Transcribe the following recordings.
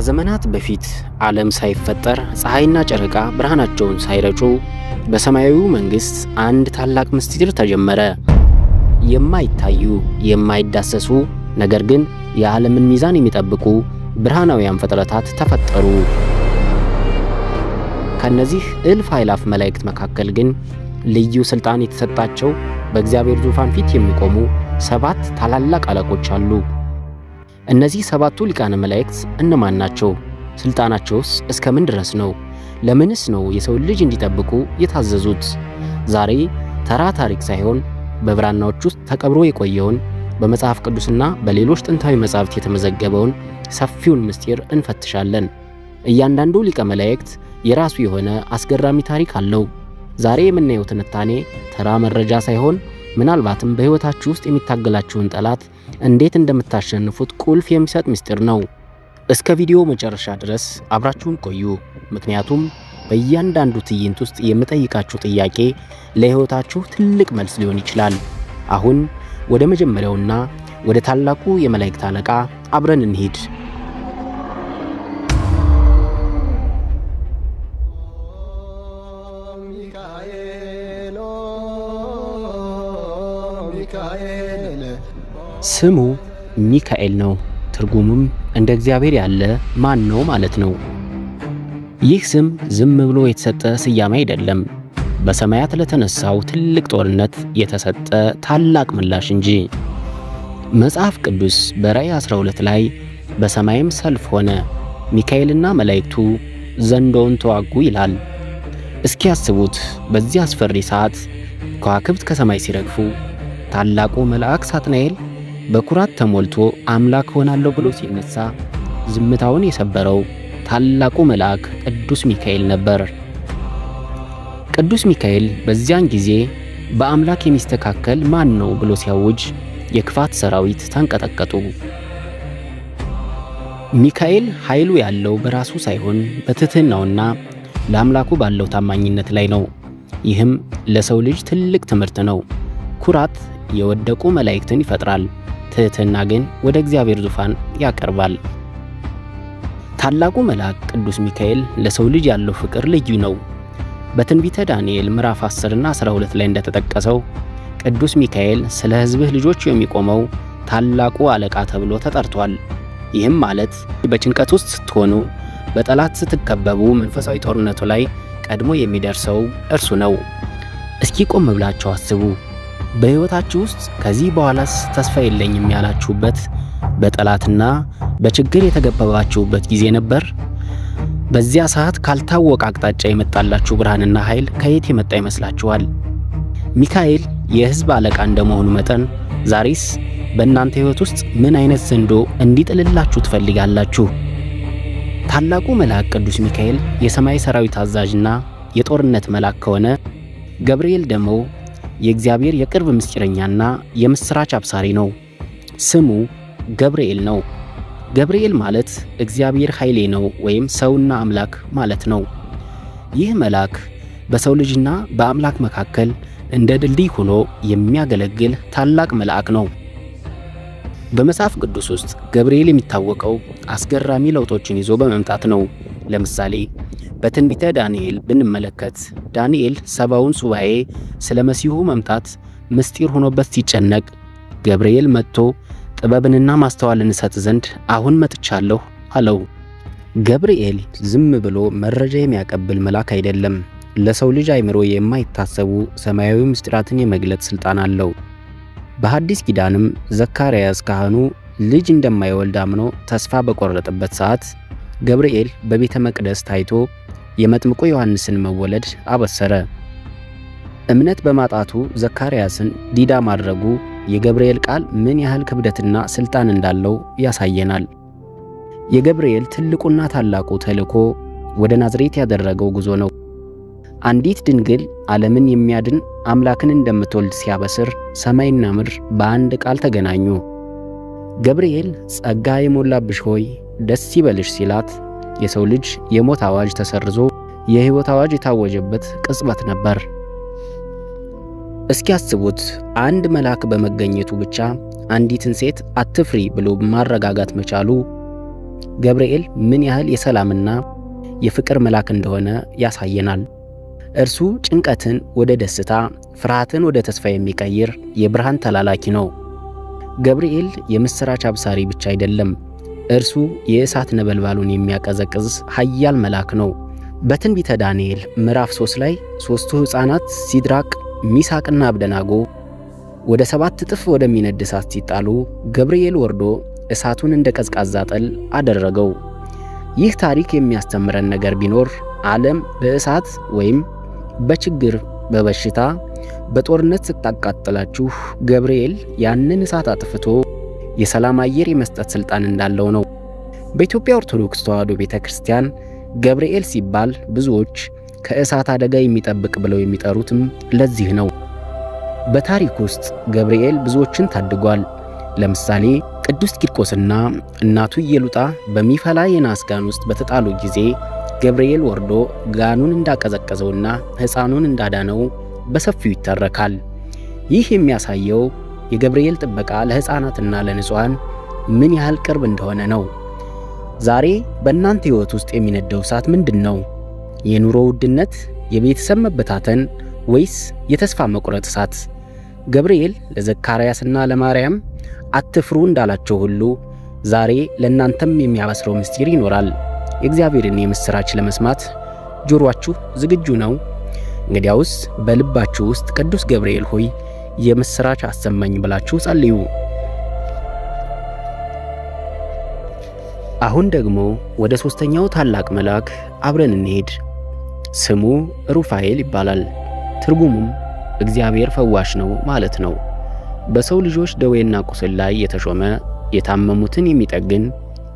ከዘመናት በፊት ዓለም ሳይፈጠር ፀሐይና ጨረቃ ብርሃናቸውን ሳይረጩ በሰማያዊው መንግሥት አንድ ታላቅ ምስጢር ተጀመረ። የማይታዩ የማይዳሰሱ ነገር ግን የዓለምን ሚዛን የሚጠብቁ ብርሃናውያን ፍጥረታት ተፈጠሩ። ከነዚህ እልፍ አእላፍ መላእክት መካከል ግን ልዩ ሥልጣን የተሰጣቸው በእግዚአብሔር ዙፋን ፊት የሚቆሙ 7 ታላላቅ አለቆች አሉ። እነዚህ 7ቱ ሊቃነ መላእክት እነማን ናቸው? ሥልጣናቸውስ እስከምን ድረስ ነው? ለምንስ ነው የሰው ልጅ እንዲጠብቁ የታዘዙት? ዛሬ ተራ ታሪክ ሳይሆን በብራናዎች ውስጥ ተቀብሮ የቆየውን በመጽሐፍ ቅዱስና በሌሎች ጥንታዊ መጻሕፍት የተመዘገበውን ሰፊውን ምስጢር እንፈትሻለን። እያንዳንዱ ሊቀ መላእክት የራሱ የሆነ አስገራሚ ታሪክ አለው። ዛሬ የምናየው ትንታኔ ተራ መረጃ ሳይሆን ምናልባትም በሕይወታችሁ ውስጥ የሚታገላችሁን ጠላት እንዴት እንደምታሸንፉት ቁልፍ የሚሰጥ ምስጢር ነው። እስከ ቪዲዮ መጨረሻ ድረስ አብራችሁን ቆዩ። ምክንያቱም በእያንዳንዱ ትዕይንት ውስጥ የምጠይቃችሁ ጥያቄ ለሕይወታችሁ ትልቅ መልስ ሊሆን ይችላል። አሁን ወደ መጀመሪያውና ወደ ታላቁ የመላእክት አለቃ አብረን እንሂድ። ስሙ ሚካኤል ነው። ትርጉሙም እንደ እግዚአብሔር ያለ ማን ነው ማለት ነው። ይህ ስም ዝም ብሎ የተሰጠ ስያሜ አይደለም፣ በሰማያት ለተነሳው ትልቅ ጦርነት የተሰጠ ታላቅ ምላሽ እንጂ። መጽሐፍ ቅዱስ በራእይ 12 ላይ በሰማይም ሰልፍ ሆነ፣ ሚካኤልና መላእክቱ ዘንዶውን ተዋጉ ይላል። እስኪ ያስቡት፣ በዚህ አስፈሪ ሰዓት ከዋክብት ከሰማይ ሲረግፉ ታላቁ መልአክ ሳጥናኤል በኩራት ተሞልቶ አምላክ ሆናለሁ ብሎ ሲነሳ ዝምታውን የሰበረው ታላቁ መልአክ ቅዱስ ሚካኤል ነበር። ቅዱስ ሚካኤል በዚያን ጊዜ በአምላክ የሚስተካከል ማን ነው ብሎ ሲያውጅ የክፋት ሰራዊት ተንቀጠቀጡ። ሚካኤል ኃይሉ ያለው በራሱ ሳይሆን በትሕትናውና ለአምላኩ ባለው ታማኝነት ላይ ነው። ይህም ለሰው ልጅ ትልቅ ትምህርት ነው። ኩራት የወደቁ መላእክትን ይፈጥራል፣ ትሕትና ግን ወደ እግዚአብሔር ዙፋን ያቀርባል። ታላቁ መልአክ ቅዱስ ሚካኤል ለሰው ልጅ ያለው ፍቅር ልዩ ነው። በትንቢተ ዳንኤል ምዕራፍ 10 እና 12 ላይ እንደተጠቀሰው ቅዱስ ሚካኤል ስለ ሕዝብህ ልጆች የሚቆመው ታላቁ አለቃ ተብሎ ተጠርቷል። ይህም ማለት በጭንቀት ውስጥ ስትሆኑ፣ በጠላት ስትከበቡ መንፈሳዊ ጦርነቱ ላይ ቀድሞ የሚደርሰው እርሱ ነው። እስኪ ቆም ብላችሁ አስቡ። በሕይወታችሁ ውስጥ ከዚህ በኋላስ ተስፋ የለኝም ያላችሁበት፣ በጠላትና በችግር የተገበባችሁበት ጊዜ ነበር? በዚያ ሰዓት ካልታወቀ አቅጣጫ የመጣላችሁ ብርሃንና ኃይል ከየት የመጣ ይመስላችኋል? ሚካኤል የሕዝብ አለቃ እንደመሆኑ መጠን ዛሬስ በእናንተ ሕይወት ውስጥ ምን አይነት ዘንዶ እንዲጥልላችሁ ትፈልጋላችሁ? ታላቁ መልአክ ቅዱስ ሚካኤል የሰማይ ሰራዊት አዛዥና የጦርነት መልአክ ከሆነ፣ ገብርኤል ደግሞ የእግዚአብሔር የቅርብ ምስጢረኛና የምስራች አብሳሪ ነው። ስሙ ገብርኤል ነው። ገብርኤል ማለት እግዚአብሔር ኃይሌ ነው ወይም ሰውና አምላክ ማለት ነው። ይህ መልአክ በሰው ልጅና በአምላክ መካከል እንደ ድልድይ ሆኖ የሚያገለግል ታላቅ መልአክ ነው። በመጽሐፍ ቅዱስ ውስጥ ገብርኤል የሚታወቀው አስገራሚ ለውጦችን ይዞ በመምጣት ነው። ለምሳሌ በትንቢተ ዳንኤል ብንመለከት ዳንኤል 70ውን ሱባኤ ስለ መሲሁ መምጣት ምስጢር ሆኖበት ሲጨነቅ ገብርኤል መጥቶ ጥበብንና ማስተዋልን እሰጥ ዘንድ አሁን መጥቻለሁ አለው። ገብርኤል ዝም ብሎ መረጃ የሚያቀብል መልአክ አይደለም። ለሰው ልጅ አይምሮ የማይታሰቡ ሰማያዊ ምስጢራትን የመግለጽ ሥልጣን አለው። በሐዲስ ኪዳንም ዘካርያስ ካህኑ ልጅ እንደማይወልድ አምኖ ተስፋ በቆረጠበት ሰዓት ገብርኤል በቤተ መቅደስ ታይቶ የመጥምቁ ዮሐንስን መወለድ አበሰረ። እምነት በማጣቱ ዘካርያስን ዲዳ ማድረጉ የገብርኤል ቃል ምን ያህል ክብደትና ሥልጣን እንዳለው ያሳየናል። የገብርኤል ትልቁና ታላቁ ተልእኮ ወደ ናዝሬት ያደረገው ጉዞ ነው። አንዲት ድንግል ዓለምን የሚያድን አምላክን እንደምትወልድ ሲያበስር ሰማይና ምድር በአንድ ቃል ተገናኙ። ገብርኤል ጸጋ የሞላብሽ ሆይ ደስ ይበልሽ ሲላት የሰው ልጅ የሞት አዋጅ ተሰርዞ የሕይወት አዋጅ የታወጀበት ቅጽበት ነበር። እስኪ ያስቡት፣ አንድ መልአክ በመገኘቱ ብቻ አንዲትን ሴት አትፍሪ ብሎ ማረጋጋት መቻሉ ገብርኤል ምን ያህል የሰላምና የፍቅር መልአክ እንደሆነ ያሳየናል። እርሱ ጭንቀትን ወደ ደስታ፣ ፍርሃትን ወደ ተስፋ የሚቀይር የብርሃን ተላላኪ ነው። ገብርኤል የምሥራች አብሳሪ ብቻ አይደለም፣ እርሱ የእሳት ነበልባሉን የሚያቀዘቅዝ ኃያል መልአክ ነው። በትንቢተ ዳንኤል ምዕራፍ 3 ላይ ሦስቱ ሕፃናት ሲድራቅ፣ ሚሳቅና አብደናጎ ወደ 7 እጥፍ ወደሚነድ እሳት ሲጣሉ ገብርኤል ወርዶ እሳቱን እንደ ቀዝቃዛ ጠል አደረገው። ይህ ታሪክ የሚያስተምረን ነገር ቢኖር ዓለም በእሳት ወይም በችግር፣ በበሽታ፣ በጦርነት ስታቃጥላችሁ ገብርኤል ያንን እሳት አጥፍቶ የሰላም አየር የመስጠት ሥልጣን እንዳለው ነው። በኢትዮጵያ ኦርቶዶክስ ተዋሕዶ ቤተ ክርስቲያን ገብርኤል ሲባል ብዙዎች ከእሳት አደጋ የሚጠብቅ ብለው የሚጠሩትም ለዚህ ነው። በታሪክ ውስጥ ገብርኤል ብዙዎችን ታድጓል። ለምሳሌ ቅዱስ ቂርቆስና እናቱ ኢየሉጣ በሚፈላ የናስ ጋን ውስጥ በተጣሉ ጊዜ ገብርኤል ወርዶ ጋኑን እንዳቀዘቀዘውና ሕፃኑን እንዳዳነው በሰፊው ይተረካል። ይህ የሚያሳየው የገብርኤል ጥበቃ ለሕፃናትና ለንጹሐን ምን ያህል ቅርብ እንደሆነ ነው። ዛሬ በእናንተ ሕይወት ውስጥ የሚነደው እሳት ምንድን ነው? የኑሮ ውድነት፣ የቤተሰብ መበታተን ወይስ የተስፋ መቁረጥ እሳት? ገብርኤል ለዘካርያስና ለማርያም አትፍሩ እንዳላቸው ሁሉ ዛሬ ለእናንተም የሚያበስረው ምስጢር ይኖራል። የእግዚአብሔርን የምሥራች ለመስማት ጆሮአችሁ ዝግጁ ነው? እንግዲያውስ በልባችሁ ውስጥ ቅዱስ ገብርኤል ሆይ የምሥራች አሰማኝ ብላችሁ ጸልዩ። አሁን ደግሞ ወደ ሦስተኛው ታላቅ መልአክ አብረን እንሄድ። ስሙ ሩፋኤል ይባላል። ትርጉሙም እግዚአብሔር ፈዋሽ ነው ማለት ነው። በሰው ልጆች ደዌና ቁስል ላይ የተሾመ የታመሙትን የሚጠግን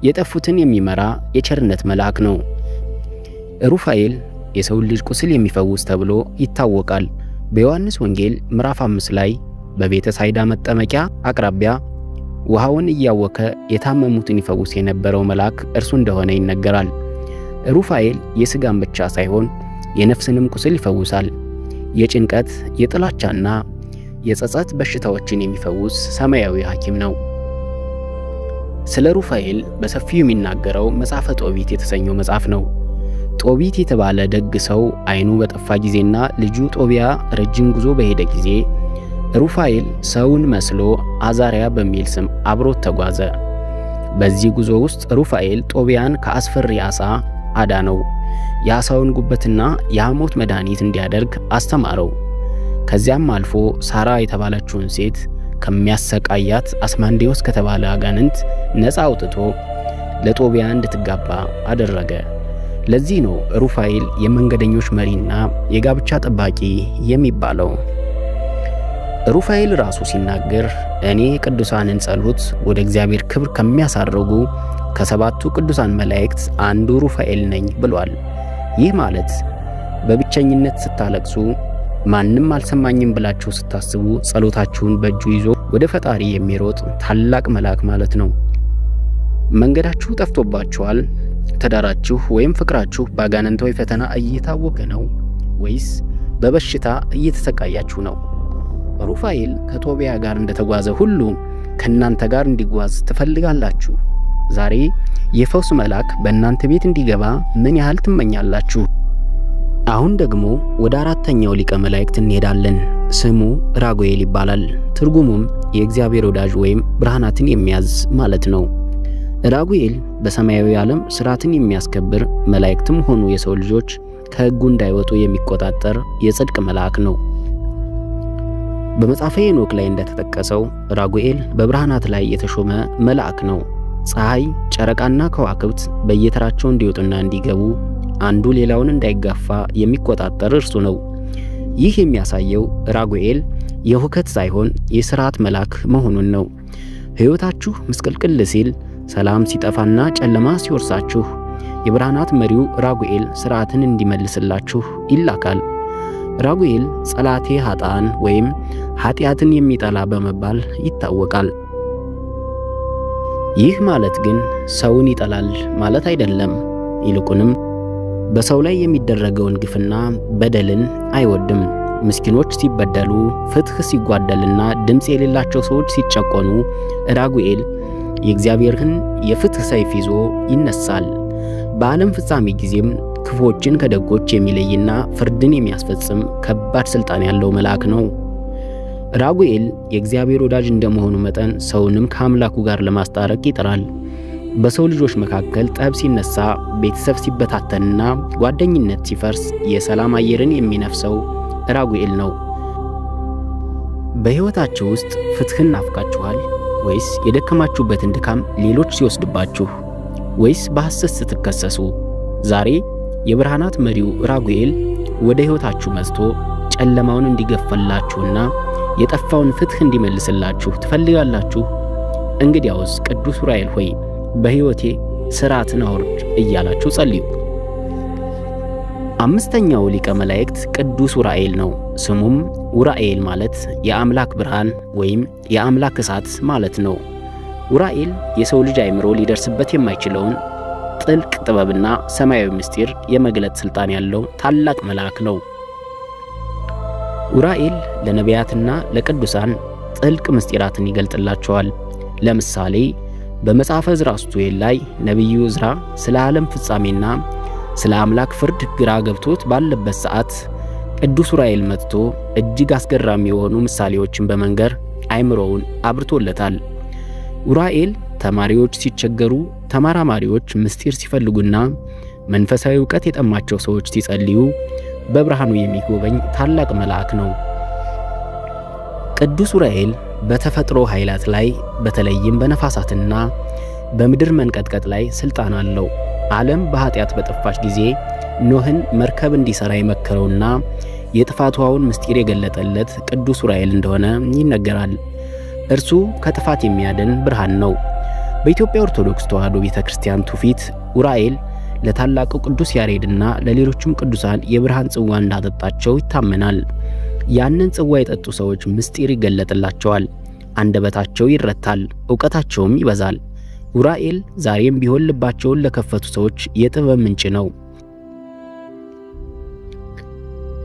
የጠፉትን የሚመራ የቸርነት መልአክ ነው። ሩፋኤል የሰው ልጅ ቁስል የሚፈውስ ተብሎ ይታወቃል። በዮሐንስ ወንጌል ምዕራፍ 5 ላይ በቤተ ሳይዳ መጠመቂያ አቅራቢያ ውሃውን እያወከ የታመሙትን ይፈውስ የነበረው መልአክ እርሱ እንደሆነ ይነገራል። ሩፋኤል የሥጋን ብቻ ሳይሆን የነፍስንም ቁስል ይፈውሳል። የጭንቀት የጥላቻና የጸጸት በሽታዎችን የሚፈውስ ሰማያዊ ሐኪም ነው። ስለ ሩፋኤል በሰፊው የሚናገረው መጽሐፈ ጦቢት የተሰኘው መጽሐፍ ነው። ጦቢት የተባለ ደግ ሰው ዓይኑ በጠፋ ጊዜና ልጁ ጦቢያ ረጅም ጉዞ በሄደ ጊዜ ሩፋኤል ሰውን መስሎ አዛሪያ በሚል ስም አብሮት ተጓዘ። በዚህ ጉዞ ውስጥ ሩፋኤል ጦቢያን ከአስፈሪ ዓሣ አዳነው። የዓሣውን ጉበትና የሐሞት መድኃኒት እንዲያደርግ አስተማረው። ከዚያም አልፎ ሳራ የተባለችውን ሴት ከሚያሰቃያት አስማንዴዎስ ከተባለ አጋንንት ነፃ አውጥቶ ለጦቢያ እንድትጋባ አደረገ። ለዚህ ነው ሩፋኤል የመንገደኞች መሪና የጋብቻ ጠባቂ የሚባለው። ሩፋኤል ራሱ ሲናገር እኔ ቅዱሳንን ጸሎት ወደ እግዚአብሔር ክብር ከሚያሳርጉ ከሰባቱ ቅዱሳን መላእክት አንዱ ሩፋኤል ነኝ ብሏል። ይህ ማለት በብቸኝነት ስታለቅሱ፣ ማንም አልሰማኝም ብላችሁ ስታስቡ ጸሎታችሁን በእጁ ይዞ ወደ ፈጣሪ የሚሮጥ ታላቅ መልአክ ማለት ነው። መንገዳችሁ ጠፍቶባችኋል? ትዳራችሁ ወይም ፍቅራችሁ በአጋንንታዊ ፈተና እየታወከ ነው ወይስ በበሽታ እየተሰቃያችሁ ነው? ሩፋኤል ከጦቢያ ጋር እንደተጓዘ ሁሉ ከእናንተ ጋር እንዲጓዝ ትፈልጋላችሁ? ዛሬ የፈውስ መልአክ በእናንተ ቤት እንዲገባ ምን ያህል ትመኛላችሁ? አሁን ደግሞ ወደ አራተኛው ሊቀ መላእክት እንሄዳለን። ስሙ ራጉኤል ይባላል። ትርጉሙም የእግዚአብሔር ወዳጅ ወይም ብርሃናትን የሚያዝ ማለት ነው። ራጉኤል በሰማያዊ ዓለም ሥርዓትን የሚያስከብር መላእክትም ሆኑ የሰው ልጆች ከሕጉ እንዳይወጡ የሚቆጣጠር የጽድቅ መልአክ ነው። በመጽሐፈ ሄኖክ ላይ እንደተጠቀሰው ራጉኤል በብርሃናት ላይ የተሾመ መልአክ ነው። ፀሐይ፣ ጨረቃና ከዋክብት በየተራቸው እንዲወጡና እንዲገቡ አንዱ ሌላውን እንዳይጋፋ የሚቆጣጠር እርሱ ነው። ይህ የሚያሳየው ራጉኤል የሁከት ሳይሆን የሥርዓት መልአክ መሆኑን ነው። ሕይወታችሁ ምስቅልቅል ሲል፣ ሰላም ሲጠፋና ጨለማ ሲወርሳችሁ የብርሃናት መሪው ራጉኤል ሥርዓትን እንዲመልስላችሁ ይላካል። ራጉኤል ጸላቴ ኃጥአን ወይም ኃጢአትን የሚጠላ በመባል ይታወቃል። ይህ ማለት ግን ሰውን ይጠላል ማለት አይደለም። ይልቁንም በሰው ላይ የሚደረገውን ግፍና በደልን አይወድም። ምስኪኖች ሲበደሉ፣ ፍትሕ ሲጓደልና ድምፅ የሌላቸው ሰዎች ሲጨቆኑ ራጉኤል የእግዚአብሔርን የፍትህ ሰይፍ ይዞ ይነሳል። በዓለም ፍጻሜ ጊዜም ክፉዎችን ከደጎች የሚለይና ፍርድን የሚያስፈጽም ከባድ ሥልጣን ያለው መልአክ ነው። ራጉኤል የእግዚአብሔር ወዳጅ እንደመሆኑ መጠን ሰውንም ከአምላኩ ጋር ለማስታረቅ ይጥራል። በሰው ልጆች መካከል ጠብ ሲነሳ፣ ቤተሰብ ሲበታተንና ጓደኝነት ሲፈርስ የሰላም አየርን የሚነፍሰው ራጉኤል ነው። በሕይወታችሁ ውስጥ ፍትሕን ናፍቃችኋል? ወይስ የደከማችሁበትን ድካም ሌሎች ሲወስድባችሁ? ወይስ በሐሰት ስትከሰሱ? ዛሬ የብርሃናት መሪው ራጉኤል ወደ ሕይወታችሁ መጥቶ ጨለማውን እንዲገፈላችሁና የጠፋውን ፍትሕ እንዲመልስላችሁ ትፈልጋላችሁ? እንግዲያውስ ቅዱስ ዑራኤል ሆይ በሕይወቴ ሥርዓትን አውርድ እያላችሁ ጸልዩ። አምስተኛው ሊቀ መላእክት ቅዱስ ዑራኤል ነው። ስሙም ዑራኤል ማለት የአምላክ ብርሃን ወይም የአምላክ እሳት ማለት ነው። ዑራኤል የሰው ልጅ አእምሮ ሊደርስበት የማይችለውን ጥልቅ ጥበብና ሰማያዊ ምስጢር የመግለጥ ሥልጣን ያለው ታላቅ መልአክ ነው። ዑራኤል ለነቢያትና ለቅዱሳን ጥልቅ ምስጢራትን ይገልጥላቸዋል። ለምሳሌ በመጽሐፈ ዕዝራ ሱቱኤል ላይ ነቢዩ ዕዝራ ስለ ዓለም ፍጻሜና ስለ አምላክ ፍርድ ግራ ገብቶት ባለበት ሰዓት ቅዱስ ዑራኤል መጥቶ እጅግ አስገራሚ የሆኑ ምሳሌዎችን በመንገር አእምሮውን አብርቶለታል። ዑራኤል ተማሪዎች ሲቸገሩ፣ ተመራማሪዎች ምስጢር ሲፈልጉና መንፈሳዊ ዕውቀት የጠማቸው ሰዎች ሲጸልዩ በብርሃኑ የሚጎበኝ ታላቅ መልአክ ነው። ቅዱስ ዑራኤል በተፈጥሮ ኃይላት ላይ በተለይም በነፋሳትና በምድር መንቀጥቀጥ ላይ ሥልጣን አለው። ዓለም በኃጢአት በጠፋች ጊዜ ኖህን መርከብ እንዲሠራ የመከረውና የጥፋት ውሃውን ምስጢር የገለጠለት ቅዱስ ዑራኤል እንደሆነ ይነገራል። እርሱ ከጥፋት የሚያድን ብርሃን ነው። በኢትዮጵያ ኦርቶዶክስ ተዋሕዶ ቤተ ክርስቲያን ትውፊት ዑራኤል ለታላቁ ቅዱስ ያሬድና ለሌሎችም ቅዱሳን የብርሃን ጽዋ እንዳጠጣቸው ይታመናል። ያንን ጽዋ የጠጡ ሰዎች ምስጢር ይገለጥላቸዋል፣ አንደበታቸው ይረታል፣ ዕውቀታቸውም ይበዛል። ዑራኤል ዛሬም ቢሆን ልባቸውን ለከፈቱ ሰዎች የጥበብ ምንጭ ነው።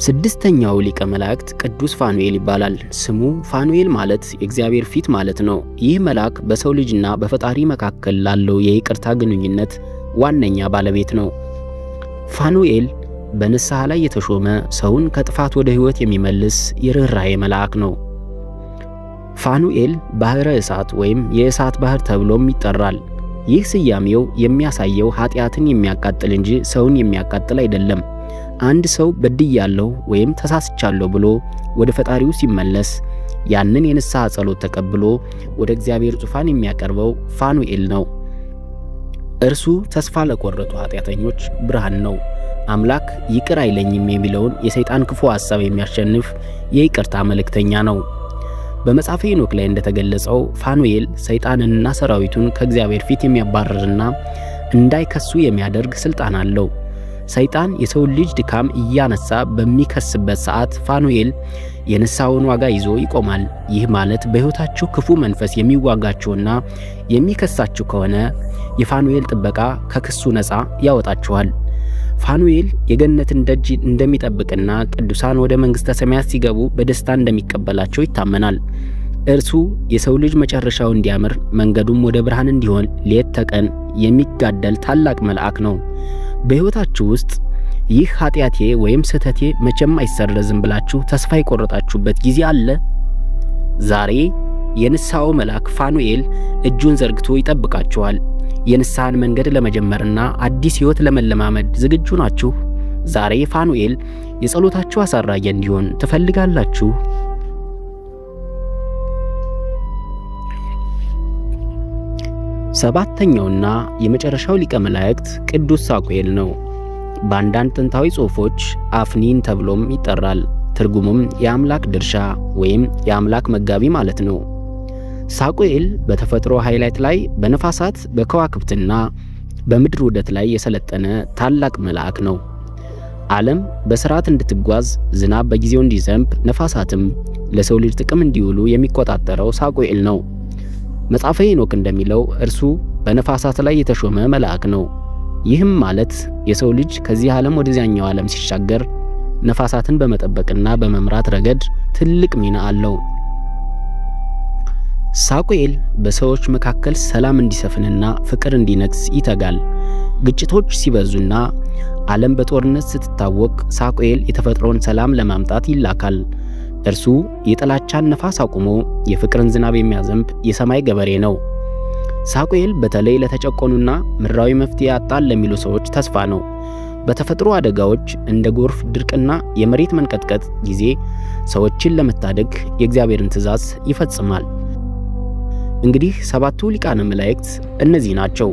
ስድስተኛው ሊቀ መላእክት ቅዱስ ፋኑኤል ይባላል። ስሙ ፋኑኤል ማለት የእግዚአብሔር ፊት ማለት ነው። ይህ መልአክ በሰው ልጅና በፈጣሪ መካከል ላለው የይቅርታ ግንኙነት ዋነኛ ባለቤት ነው። ፋኑኤል በንስሐ ላይ የተሾመ ሰውን ከጥፋት ወደ ሕይወት የሚመልስ የርኅራኄ መልአክ ነው። ፋኑኤል ባሕረ እሳት ወይም የእሳት ባሕር ተብሎም ይጠራል። ይህ ስያሜው የሚያሳየው ኃጢአትን የሚያቃጥል እንጂ ሰውን የሚያቃጥል አይደለም። አንድ ሰው በድያለሁ ወይም ተሳስቻለሁ ብሎ ወደ ፈጣሪው ሲመለስ ያንን የንስሐ ጸሎት ተቀብሎ ወደ እግዚአብሔር ዙፋን የሚያቀርበው ፋኑኤል ነው። እርሱ ተስፋ ለቆረጡ ኃጢአተኞች ብርሃን ነው። አምላክ ይቅር አይለኝም የሚለውን የሰይጣን ክፉ ሐሳብ የሚያሸንፍ የይቅርታ መልእክተኛ ነው። በመጽሐፈ ሄኖክ ላይ እንደተገለጸው ፋኑኤል ሰይጣንንና ሰራዊቱን ከእግዚአብሔር ፊት የሚያባርርና እንዳይከሱ የሚያደርግ ሥልጣን አለው። ሰይጣን የሰው ልጅ ድካም እያነሳ በሚከስበት ሰዓት ፋኑኤል የንስሐውን ዋጋ ይዞ ይቆማል። ይህ ማለት በሕይወታችሁ ክፉ መንፈስ የሚዋጋችሁና የሚከሳችሁ ከሆነ የፋኑኤል ጥበቃ ከክሱ ነፃ ያወጣችኋል። ፋኑኤል የገነትን ደጅ እንደሚጠብቅና ቅዱሳን ወደ መንግሥተ ሰማያት ሲገቡ በደስታ እንደሚቀበላቸው ይታመናል። እርሱ የሰው ልጅ መጨረሻው እንዲያምር መንገዱም ወደ ብርሃን እንዲሆን ሌት ተቀን የሚጋደል ታላቅ መልአክ ነው። በሕይወታችሁ ውስጥ ይህ ኃጢአቴ ወይም ስህተቴ መቼም አይሰረዝም ብላችሁ ተስፋ የቆረጣችሁበት ጊዜ አለ? ዛሬ የንስሐው መልአክ ፋኑኤል እጁን ዘርግቶ ይጠብቃችኋል። የንስሐን መንገድ ለመጀመርና አዲስ ሕይወት ለመለማመድ ዝግጁ ናችሁ? ዛሬ ፋኑኤል የጸሎታችሁ አሳራጊ እንዲሆን ትፈልጋላችሁ? ሰባተኛውና የመጨረሻው ሊቀ መላእክት ቅዱስ ሳቁኤል ነው። በአንዳንድ ጥንታዊ ጽሑፎች አፍኒን ተብሎም ይጠራል። ትርጉሙም የአምላክ ድርሻ ወይም የአምላክ መጋቢ ማለት ነው። ሳቁኤል በተፈጥሮ ኃይላት ላይ በነፋሳት በከዋክብትና በምድር ውደት ላይ የሰለጠነ ታላቅ መልአክ ነው። ዓለም በሥርዓት እንድትጓዝ ዝናብ በጊዜው እንዲዘንብ ነፋሳትም ለሰው ልጅ ጥቅም እንዲውሉ የሚቆጣጠረው ሳቁኤል ነው። መጽሐፈ ሄኖክ እንደሚለው እርሱ በነፋሳት ላይ የተሾመ መልአክ ነው። ይህም ማለት የሰው ልጅ ከዚህ ዓለም ወደዚያኛው ዓለም ሲሻገር ነፋሳትን በመጠበቅና በመምራት ረገድ ትልቅ ሚና አለው። ሳሙኤል በሰዎች መካከል ሰላም እንዲሰፍንና ፍቅር እንዲነግስ ይተጋል። ግጭቶች ሲበዙና ዓለም በጦርነት ስትታወቅ ሳሙኤል የተፈጥሮን ሰላም ለማምጣት ይላካል። እርሱ የጥላቻን ነፋስ አቁሞ የፍቅርን ዝናብ የሚያዘንብ የሰማይ ገበሬ ነው። ሳሙኤል በተለይ ለተጨቆኑና ምድራዊ መፍትሄ ያጣን ለሚሉ ሰዎች ተስፋ ነው። በተፈጥሮ አደጋዎች እንደ ጎርፍ፣ ድርቅና የመሬት መንቀጥቀጥ ጊዜ ሰዎችን ለመታደግ የእግዚአብሔርን ትእዛዝ ይፈጽማል። እንግዲህ 7ቱ ሊቃነ መላእክት እነዚህ ናቸው።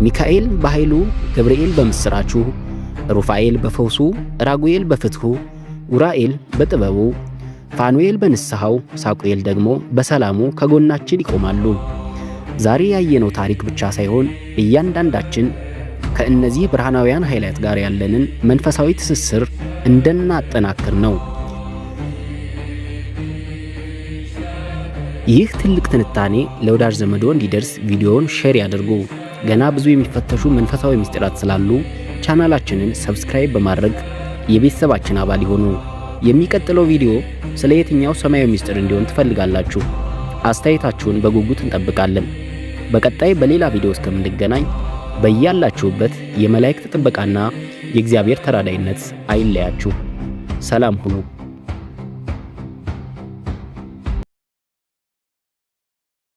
ሚካኤል በኃይሉ፣ ገብርኤል በምስራቹ፣ ሩፋኤል በፈውሱ፣ ራጉኤል በፍትሑ፣ ኡራኤል በጥበቡ፣ ፋኑኤል በንስሐው፣ ሳሙኤል ደግሞ በሰላሙ ከጎናችን ይቆማሉ። ዛሬ ያየነው ታሪክ ብቻ ሳይሆን እያንዳንዳችን ከእነዚህ ብርሃናውያን ኃይላት ጋር ያለንን መንፈሳዊ ትስስር እንድናጠናክር ነው። ይህ ትልቅ ትንታኔ ለወዳጅ ዘመዶ እንዲደርስ ቪዲዮውን ሼር ያድርጉ። ገና ብዙ የሚፈተሹ መንፈሳዊ ምስጢራት ስላሉ ቻናላችንን ሰብስክራይብ በማድረግ የቤተሰባችን አባል ይሁኑ። የሚቀጥለው ቪዲዮ ስለ የትኛው ሰማያዊ ምስጢር እንዲሆን ትፈልጋላችሁ? አስተያየታችሁን በጉጉት እንጠብቃለን። በቀጣይ በሌላ ቪዲዮ እስከምንገናኝ በያላችሁበት የመላእክት ጥበቃና የእግዚአብሔር ተራዳይነት አይለያችሁ። ሰላም ሁኑ።